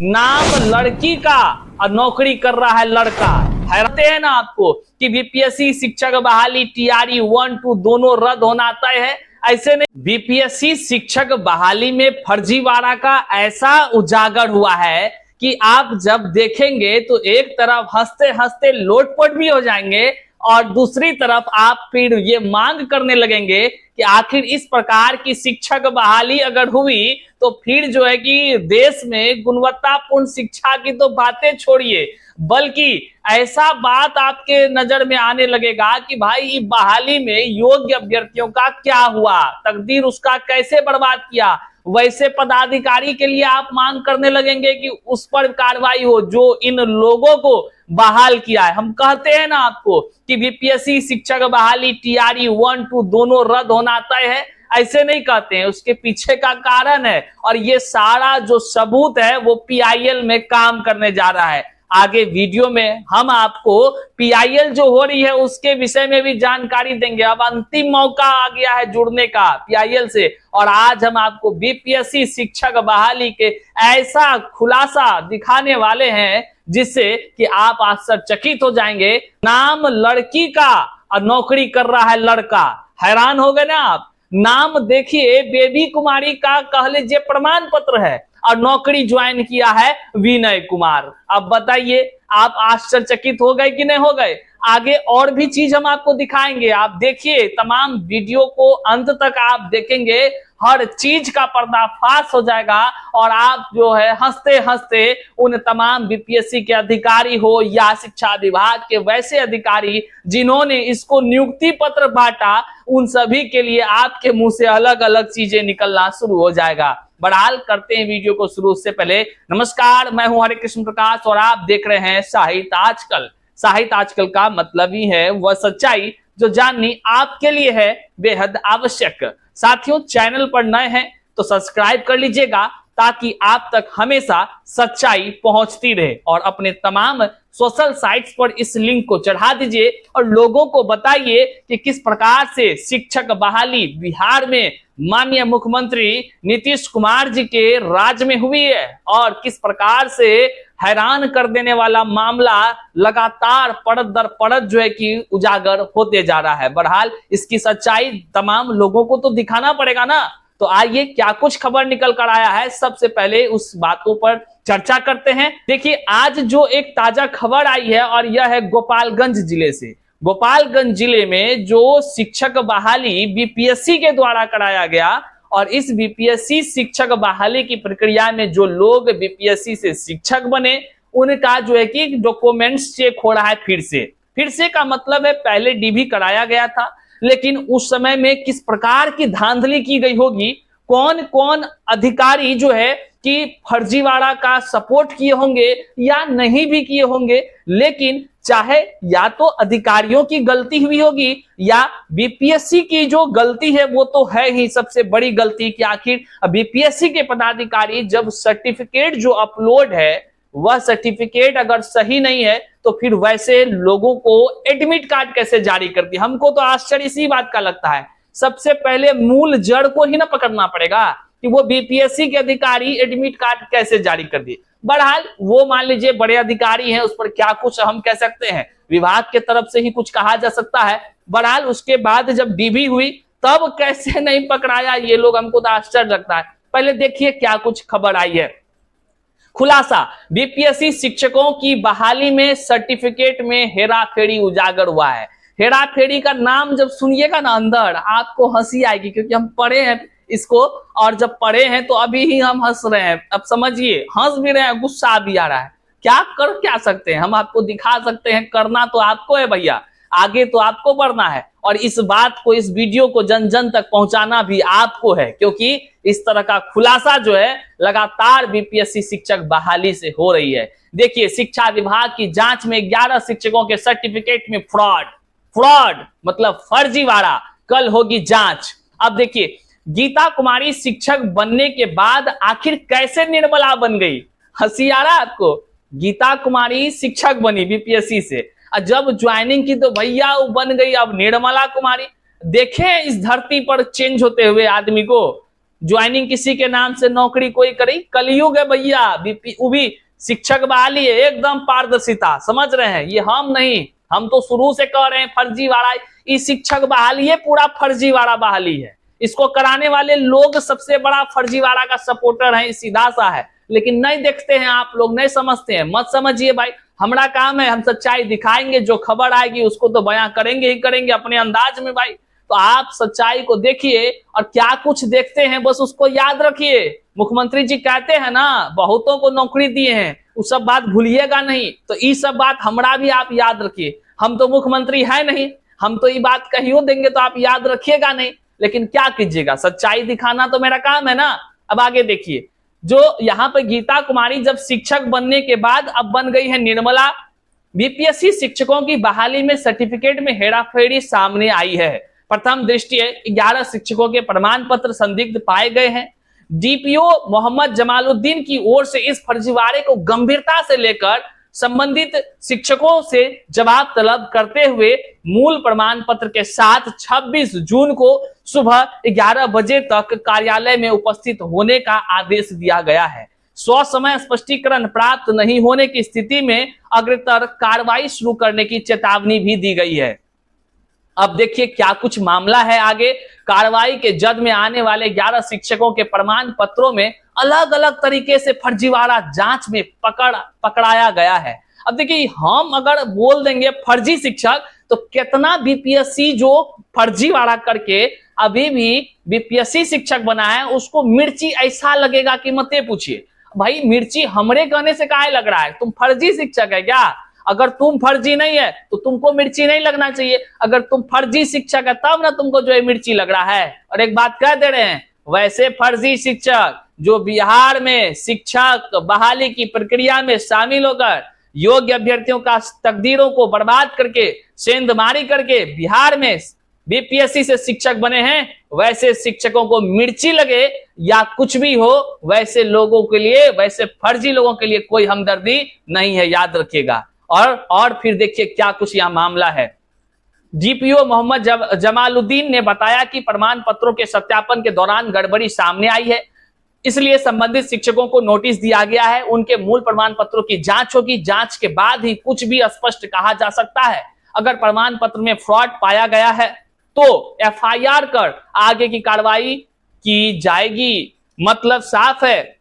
नाम लड़की का और नौकरी कर रहा है लड़का। हैरान है ना आपको कि बीपीएससी शिक्षक बहाली टीआरई 1, 2 दोनों रद्द होना तय है। ऐसे नहीं, बीपीएससी शिक्षक बहाली में फर्जीवाड़ा का ऐसा उजागर हुआ है कि आप जब देखेंगे तो एक तरफ हंसते हंसते लोटपोट भी हो जाएंगे और दूसरी तरफ आप फिर ये मांग करने लगेंगे कि आखिर इस प्रकार की शिक्षक बहाली अगर हुई तो फिर जो है कि देश में गुणवत्तापूर्ण शिक्षा की तो बातें छोड़िए, बल्कि ऐसा बात आपके नजर में आने लगेगा कि भाई बहाली में योग्य अभ्यर्थियों का क्या हुआ, तकदीर उसका कैसे बर्बाद किया। वैसे पदाधिकारी के लिए आप मांग करने लगेंगे कि उस पर कार्रवाई हो जो इन लोगों को बहाल किया है। हम कहते हैं ना आपको कि बीपीएससी शिक्षक बहाली टीआरई 1, 2 दोनों रद्द होना तय है। ऐसे नहीं कहते हैं, उसके पीछे का कारण है और ये सारा जो सबूत है वो पीआईएल में काम करने जा रहा है। आगे वीडियो में हम आपको पीआईएल जो हो रही है उसके विषय में भी जानकारी देंगे। अब अंतिम मौका आ गया है जुड़ने का पीआईएल से और आज हम आपको बीपीएससी शिक्षक बहाली के ऐसा खुलासा दिखाने वाले हैं जिससे कि आप आश्चर्यचकित हो जाएंगे। नाम लड़की का और नौकरी कर रहा है लड़का। हैरान हो गए ना आप। नाम देखिए बेबी कुमारी का कह लीजिए प्रमाण पत्र है और नौकरी ज्वाइन किया है विनय कुमार। अब बताइए आप आश्चर्यचकित हो गए कि नहीं हो गए। आगे और भी चीज हम आपको दिखाएंगे, आप देखिए तमाम वीडियो को अंत तक आप देखेंगे, हर चीज का पर्दाफाश हो जाएगा और आप जो है हंसते हंसते उन तमाम बीपीएससी के अधिकारी हो या शिक्षा विभाग के वैसे अधिकारी जिन्होंने इसको नियुक्ति पत्र बांटा, उन सभी के लिए आपके मुंह से अलग अलग चीजें निकलना शुरू हो जाएगा। बहरहाल करते हैं वीडियो को शुरू। से पहले नमस्कार, मैं हूं हरे कृष्ण प्रकाश और आप देख रहे हैं साहित्य आजकल। साहित्य आजकल का मतलब ही है वह सच्चाई जो जाननी आपके लिए है बेहद आवश्यक। साथियों, चैनल पर नए हैं तो सब्सक्राइब कर लीजिएगा ताकि आप तक हमेशा सच्चाई पहुंचती रहे और अपने तमाम सोशल साइट्स पर इस लिंक को चढ़ा दीजिए और लोगों को बताइए कि किस प्रकार से शिक्षक बहाली बिहार में माननीय मुख्यमंत्री नीतीश कुमार जी के राज में हुई है और किस प्रकार से हैरान कर देने वाला मामला लगातार परत दर परत जो है कि उजागर होते जा रहा है। बहरहाल इसकी सच्चाई तमाम लोगों को तो दिखाना पड़ेगा ना। तो आइए क्या कुछ खबर निकल कर आया है, सबसे पहले उस बातों पर चर्चा करते हैं। देखिए आज जो एक ताजा खबर आई है और यह है गोपालगंज जिले से। गोपालगंज जिले में जो शिक्षक बहाली बीपीएससी के द्वारा कराया गया और इस बीपीएससी शिक्षक बहाली की प्रक्रिया में जो लोग बीपीएससी से शिक्षक बने उनका जो है कि डॉक्यूमेंट्स चेक हो रहा है फिर से का मतलब है पहले डीबी कराया गया था, लेकिन उस समय में किस प्रकार की धांधली की गई होगी, कौन कौन अधिकारी जो है कि फर्जीवाड़ा का सपोर्ट किए होंगे या नहीं भी किए होंगे, लेकिन चाहे या तो अधिकारियों की गलती हुई होगी या बीपीएससी की जो गलती है वो तो है ही सबसे बड़ी गलती कि आखिर बीपीएससी के पदाधिकारी जब सर्टिफिकेट जो अपलोड है वह सर्टिफिकेट अगर सही नहीं है तो फिर वैसे लोगों को एडमिट कार्ड कैसे जारी कर दिया। हमको तो आश्चर्य इसी बात का लगता है। सबसे पहले मूल जड़ को ही ना पकड़ना पड़ेगा कि वो बीपीएससी के अधिकारी एडमिट कार्ड कैसे जारी कर दिए। बहरहाल वो मान लीजिए बड़े अधिकारी हैं, उस पर क्या कुछ हम कह सकते हैं, विभाग के तरफ से ही कुछ कहा जा सकता है। बहरहाल उसके बाद जब डीबी हुई तब कैसे नहीं पकड़ाया ये लोग, हमको तो आश्चर्य लगता है। पहले देखिए क्या कुछ खबर आई है। खुलासा, बीपीएससी शिक्षकों की बहाली में सर्टिफिकेट में हेराफेरी उजागर हुआ है। हेराफेरी का नाम जब सुनिएगा ना अंदर आपको हंसी आएगी, क्योंकि हम पढ़े हैं इसको और जब पढ़े हैं तो अभी ही हम हंस रहे हैं। अब समझिए, हंस भी रहे हैं, गुस्सा भी आ रहा है। क्या सकते हैं, हम आपको दिखा सकते हैं, करना तो आपको है भैया, आगे तो आपको बढ़ना है और इस बात को, इस वीडियो को जन जन तक पहुंचाना भी आपको है, क्योंकि इस तरह का खुलासा जो है लगातार बीपीएससी शिक्षक बहाली से हो रही है। देखिए शिक्षा विभाग की जांच में 11 शिक्षकों के सर्टिफिकेट में फ्रॉड मतलब फर्जीवाड़ा, कल होगी जांच। अब देखिए गीता कुमारी शिक्षक बनने के बाद आखिर कैसे निर्मला बन गई। हंसी आ रहा है आपको। गीता कुमारी शिक्षक बनी बीपीएससी से, जब ज्वाइनिंग की तो भैया वो बन गई अब निर्मला कुमारी। देखें इस धरती पर चेंज होते हुए आदमी को। ज्वाइनिंग किसी के नाम से नौकरी कोई करे, कलयुग है भैया। वो भी शिक्षक बहाली है, एकदम पारदर्शिता, समझ रहे हैं? ये हम नहीं, हम तो शुरू से कह रहे हैं फर्जीवाड़ा। ये शिक्षक बहाली है, पूरा फर्जीवाड़ा बहाली है। इसको कराने वाले लोग सबसे बड़ा फर्जीवाड़ा का सपोर्टर है, सीधा सा है। लेकिन नहीं देखते हैं आप लोग, नहीं समझते हैं। मत समझिए भाई, हमारा काम है, हम सच्चाई दिखाएंगे, जो खबर आएगी उसको तो बयां करेंगे ही करेंगे अपने अंदाज में भाई। तो आप सच्चाई को देखिए और क्या कुछ देखते हैं बस उसको याद रखिए। मुख्यमंत्री जी कहते हैं ना बहुतों को नौकरी दिए हैं, वो सब बात भूलिएगा नहीं। तो ये सब बात हमारा भी आप याद रखिए। हम तो मुख्यमंत्री है नहीं, हम तो ये बात कहियो देंगे तो आप याद रखिएगा नहीं, लेकिन क्या कीजिएगा, सच्चाई दिखाना तो मेरा काम है ना। अब आगे देखिए, जो यहाँ पे गीता कुमारी जब शिक्षक बनने के बाद अब बन गई है निर्मला। बीपीएससी शिक्षकों की बहाली में सर्टिफिकेट में हेराफेरी सामने आई है। प्रथम दृष्टया 11 शिक्षकों के प्रमाण पत्र संदिग्ध पाए गए हैं। डीपीओ मोहम्मद जमालुद्दीन की ओर से इस फर्जीवाड़े को गंभीरता से लेकर संबंधित शिक्षकों से जवाब तलब करते हुए मूल प्रमाण पत्र के साथ 26 जून को सुबह 11 बजे तक कार्यालय में उपस्थित होने का आदेश दिया गया है। समय स्पष्टीकरण प्राप्त नहीं होने की स्थिति में अग्रतर कार्रवाई शुरू करने की चेतावनी भी दी गई है। अब देखिए क्या कुछ मामला है आगे। कार्रवाई के जद में आने वाले 11 शिक्षकों के प्रमाण पत्रों में अलग अलग तरीके से फर्जीवाड़ा जांच में पकड़ाया गया है। अब देखिए, हम अगर बोल देंगे फर्जी शिक्षक तो कितना बीपीएससी जो फर्जीवाड़ा करके अभी भी बीपीएससी शिक्षक बना है उसको मिर्ची ऐसा लगेगा कि मत पूछिए भाई। मिर्ची हमरे कहने से काहे लग रहा है? तुम फर्जी शिक्षक है क्या? अगर तुम फर्जी नहीं है तो तुमको मिर्ची नहीं लगना चाहिए। अगर तुम फर्जी शिक्षक है तब ना तुमको जो है मिर्ची लग रहा है। और एक बात कह दे रहे हैं, वैसे फर्जी शिक्षक जो बिहार में शिक्षक बहाली की प्रक्रिया में शामिल होकर योग्य अभ्यर्थियों का तकदीरों को बर्बाद करके सेंधमारी करके बिहार में बीपीएससी से शिक्षक बने हैं, वैसे शिक्षकों को मिर्ची लगे या कुछ भी हो, वैसे लोगों के लिए, वैसे फर्जी लोगों के लिए कोई हमदर्दी नहीं है, याद रखिएगा। और फिर देखिए क्या कुछ यहां मामला है। डीपीओ मोहम्मद जमालुद्दीन ने बताया कि प्रमाण पत्रों के सत्यापन के दौरान गड़बड़ी सामने आई है, इसलिए संबंधित शिक्षकों को नोटिस दिया गया है। उनके मूल प्रमाण पत्रों की जांच होगी, जांच के बाद ही कुछ भी स्पष्ट कहा जा सकता है। अगर प्रमाण पत्र में फ्रॉड पाया गया है तो एफआईआर कर आगे की कार्रवाई की जाएगी। मतलब साफ है,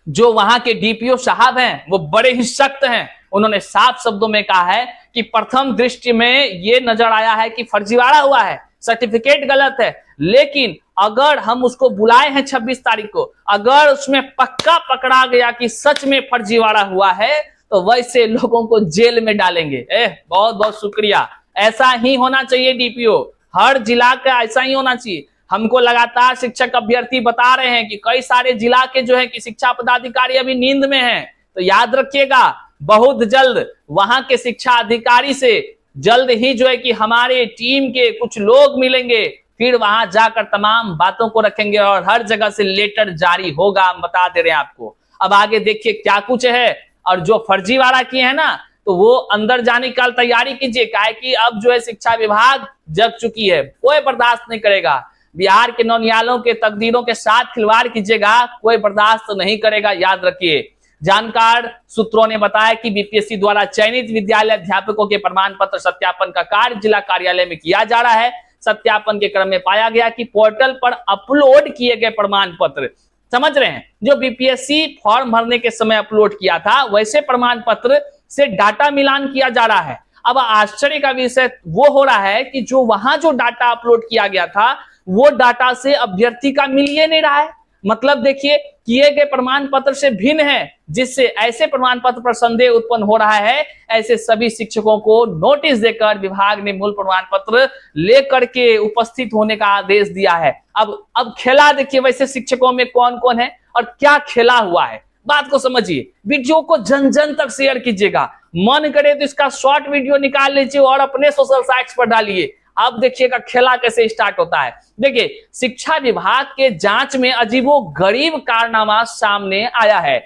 जो वहां के डीपीओ साहब हैं वो बड़े ही सख्त हैं। उन्होंने साफ शब्दों में कहा है कि प्रथम दृष्टि में ये नजर आया है कि फर्जीवाड़ा हुआ है, सर्टिफिकेट गलत है, लेकिन अगर हम उसको बुलाए हैं 26 तारीख को, अगर उसमें पक्का पकड़ा गया कि सच में फर्जीवाड़ा हुआ है तो वैसे लोगों को जेल में डालेंगे। बहुत बहुत शुक्रिया। ऐसा ही होना चाहिए डीपीओ, हर जिला का ऐसा ही होना चाहिए। हमको लगातार शिक्षक अभ्यर्थी बता रहे हैं कि कई सारे जिला के जो है कि शिक्षा पदाधिकारी अभी नींद में हैं, तो याद रखिएगा बहुत जल्द वहां के शिक्षा अधिकारी से जल्द ही जो है कि हमारे टीम के कुछ लोग मिलेंगे, फिर वहां जाकर तमाम बातों को रखेंगे और हर जगह से लेटर जारी होगा, हम बता दे रहे हैं आपको। अब आगे देखिए क्या कुछ है। और जो फर्जीवाड़ा किए हैं ना तो वो अंदर जाने की तैयारी कीजिए, काहे कि अब जो है शिक्षा विभाग जग चुकी है, कोई बर्दाश्त नहीं करेगा। बिहार के नौनियालों के तकदीरों के साथ खिलवाड़ कीजिएगा, कोई बर्दाश्त नहीं करेगा, याद रखिए। जानकार सूत्रों ने बताया कि बीपीएससी द्वारा चयनित विद्यालय अध्यापकों के प्रमाण पत्र सत्यापन का कार्य जिला कार्यालय में किया जा रहा है। सत्यापन के क्रम में पाया गया कि पोर्टल पर अपलोड किए गए प्रमाण पत्र, समझ रहे हैं, जो बीपीएससी फॉर्म भरने के समय अपलोड किया था वैसे प्रमाण पत्र से डाटा मिलान किया जा रहा है। अब आश्चर्य का विषय वो हो रहा है कि जो वहां जो डाटा अपलोड किया गया था वो डाटा से अभ्यर्थी का मिल ही नहीं रहा है। मतलब देखिए, किए गए प्रमाण पत्र से भिन्न है, जिससे ऐसे प्रमाण पत्र पर संदेह उत्पन्न हो रहा है। ऐसे सभी शिक्षकों को नोटिस देकर विभाग ने मूल प्रमाण पत्र लेकर के उपस्थित होने का आदेश दिया है। अब खेला देखिए वैसे शिक्षकों में कौन कौन है और क्या खेला हुआ है, बात को समझिए। वीडियो को जन जन तक शेयर कीजिएगा, मन करे तो इसका शॉर्ट वीडियो निकाल लीजिए और अपने सोशल साइट्स पर डालिए। अब देखिएगा खेला कैसे स्टार्ट होता है। देखिए, शिक्षा विभाग के जांच में अजीबोगरीब कारनामा सामने आया है।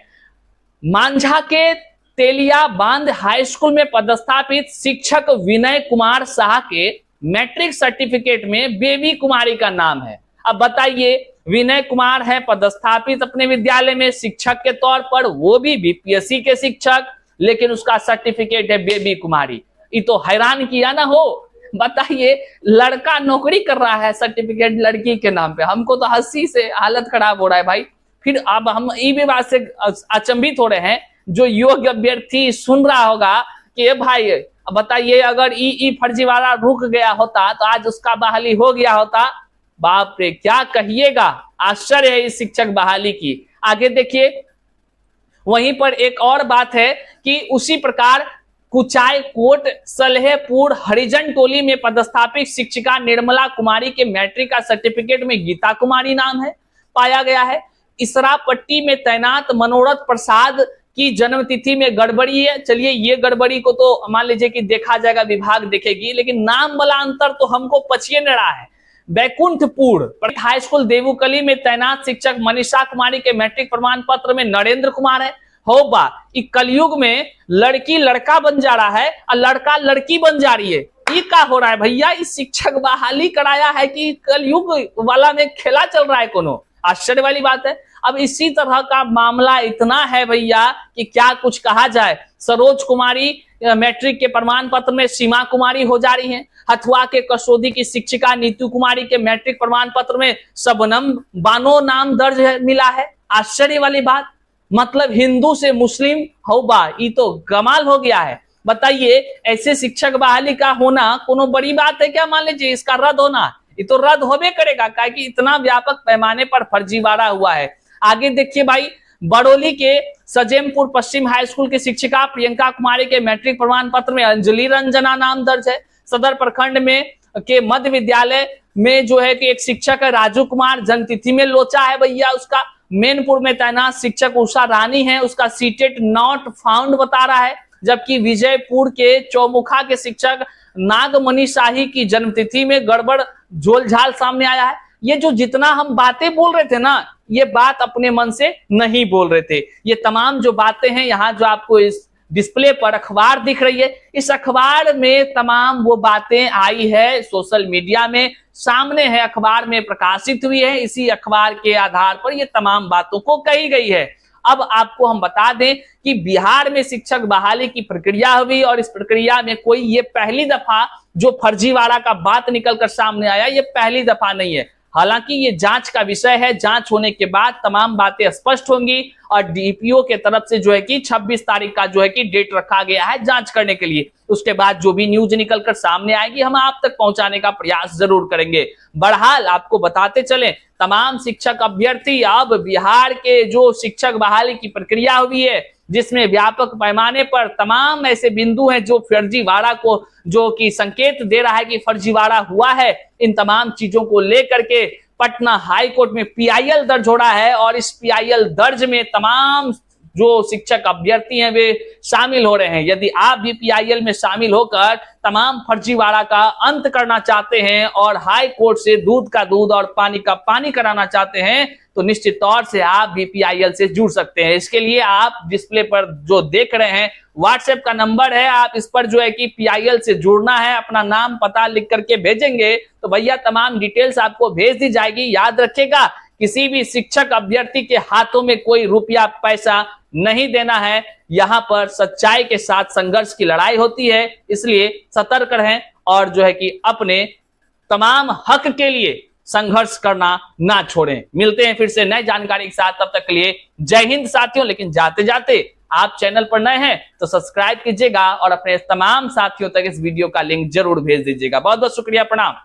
मांझा के तेलिया बांध हाई स्कूल में पदस्थापित शिक्षक विनय कुमार शाह के मैट्रिक सर्टिफिकेट में बेबी कुमारी का नाम है। अब बताइए, विनय कुमार है पदस्थापित अपने विद्यालय में शिक्षक के तौर पर, वो भी बीपीएससी के शिक्षक, लेकिन उसका सर्टिफिकेट है बेबी कुमारी। ये तो हैरान किया ना हो। बताइए, लड़का नौकरी कर रहा है, सर्टिफिकेट लड़की के नाम पे। हमको तो हंसी से हालत खराब हो रहा है भाई। फिर अब हम ये भी बात से अचंभित हो रहे हैं, जो योग्य अभ्यर्थी सुन रहा होगा कि भाई बताइए, अगर ई फर्जीवाड़ा रुक गया होता तो आज उसका बहाली हो गया होता। बाप रे, क्या कहिएगा, आश्चर्य है इस शिक्षक बहाली की। आगे देखिए, वहीं पर एक और बात है कि उसी प्रकार कुचाय कोट सलहेपुर हरिजन टोली में पदस्थापित शिक्षिका निर्मला कुमारी के मैट्रिक का सर्टिफिकेट में गीता कुमारी नाम है पाया गया है। इसरापट्टी में तैनात मनोरथ प्रसाद की जन्मतिथि में गड़बड़ी है। चलिए, ये गड़बड़ी को तो मान लीजिए कि देखा जाएगा, विभाग देखेगी, लेकिन नाम वाला अंतर तो हमको पचिए न रहा है। बैकुंठपुर हाई स्कूल देवुकली में तैनात शिक्षक मनीषा कुमारी के मैट्रिक प्रमाण पत्र में नरेंद्र कुमार है। हो बा, कलयुग में लड़की लड़का बन जा रहा है और लड़का लड़की बन जा रही है। ये क्या हो रहा है भैया? इस शिक्षक बहाली कराया है कि कलयुग वाला में खेला चल रहा है कोनो? आश्चर्य वाली बात है। अब इसी तरह का मामला इतना है भैया कि क्या कुछ कहा जाए। सरोज कुमारी मैट्रिक के प्रमाण पत्र में सीमा कुमारी हो जा रही हैं। हथुआ के कसौदी की शिक्षिका नीतू कुमारी के मैट्रिक प्रमाण पत्र में शबनम बानो नाम दर्ज मिला है। आश्चर्य वाली बात, मतलब हिंदू से मुस्लिम हो बा, ये तो कमाल हो गया है। बताइए, ऐसे शिक्षक बहाली का होना कोनो बड़ी बात है क्या? मान लीजिए इसका रद्द होना, ये तो रद्द होबे करेगा, क्योंकि इतना व्यापक पैमाने पर फर्जीवाड़ा हुआ है। आगे देखिए भाई, बड़ोली के सजेमपुर पश्चिम हाई स्कूल की शिक्षिका प्रियंका कुमारी के मैट्रिक प्रमाण पत्र में अंजलि रंजना नाम दर्ज है। सदर प्रखंड में के मध्य विद्यालय में जो है कि एक शिक्षक है राजू कुमार, जन्मतिथि में लोचा है भैया उसका। मैनपुर में तैनात शिक्षक उषा रानी है, उसका सीटेट नॉट फाउंड बता रहा है। जबकि विजयपुर के चौमुखा के शिक्षक नागमणि शाही की जन्मतिथि में गड़बड़ झोलझाल सामने आया है। ये जो जितना हम बातें बोल रहे थे ना, ये बात अपने मन से नहीं बोल रहे थे। ये तमाम जो बातें हैं, यहाँ जो आपको इस डिस्प्ले पर अखबार दिख रही है, इस अखबार में तमाम वो बातें आई है, सोशल मीडिया में सामने है, अखबार में प्रकाशित हुई है। इसी अखबार के आधार पर ये तमाम बातों को कही गई है। अब आपको हम बता दें कि बिहार में शिक्षक बहाली की प्रक्रिया हुई और इस प्रक्रिया में कोई ये पहली दफा जो फर्जीवाड़ा का बात निकलकर सामने आया, ये पहली दफा नहीं है। हालांकि ये जांच का विषय है, जांच होने के बाद तमाम बातें स्पष्ट होंगी और डीपीओ के तरफ से जो है कि 26 तारीख का जो है कि डेट रखा गया है जांच करने के लिए। उसके बाद जो भी न्यूज निकलकर सामने आएगी, हम आप तक पहुंचाने का प्रयास जरूर करेंगे। बहरहाल आपको बताते चलें, तमाम शिक्षक अभ्यर्थी अब बिहार के जो शिक्षक बहाली की प्रक्रिया हुई है, जिसमें व्यापक पैमाने पर तमाम ऐसे बिंदु हैं जो फर्जीवाड़ा को जो कि संकेत दे रहा है कि फर्जीवाड़ा हुआ है, इन तमाम चीजों को लेकर के पटना हाई कोर्ट में पीआईएल दर्ज हो रहा है और इस पीआईएल दर्ज में तमाम जो शिक्षक अभ्यर्थी हैं वे शामिल हो रहे हैं। यदि आप भी पीआईएल में शामिल होकर तमाम फर्जीवाड़ा का अंत करना चाहते हैं और हाई कोर्ट से दूध का दूध और पानी का पानी कराना चाहते हैं, तो निश्चित तौर से आप भी पीआईएल से जुड़ सकते हैं। इसके लिए आप डिस्प्ले पर जो देख रहे हैं व्हाट्सएप का नंबर है, आप इस पर जो है कि पीआईएल से जुड़ना है, अपना नाम पता लिख करके भेजेंगे तो भैया तमाम डिटेल्स आपको भेज दी जाएगी। याद रखिएगा, किसी भी शिक्षक अभ्यर्थी के हाथों में कोई रुपया पैसा नहीं देना है। यहाँ पर सच्चाई के साथ संघर्ष की लड़ाई होती है, इसलिए सतर्क रहें और जो है कि अपने तमाम हक के लिए संघर्ष करना ना छोड़ें। मिलते हैं फिर से नई जानकारी के साथ, तब तक के लिए जय हिंद साथियों। लेकिन जाते जाते आप चैनल पर नए हैं तो सब्सक्राइब कीजिएगा और अपने तमाम साथियों तक इस वीडियो का लिंक जरूर भेज दीजिएगा। बहुत बहुत शुक्रिया, प्रणाम।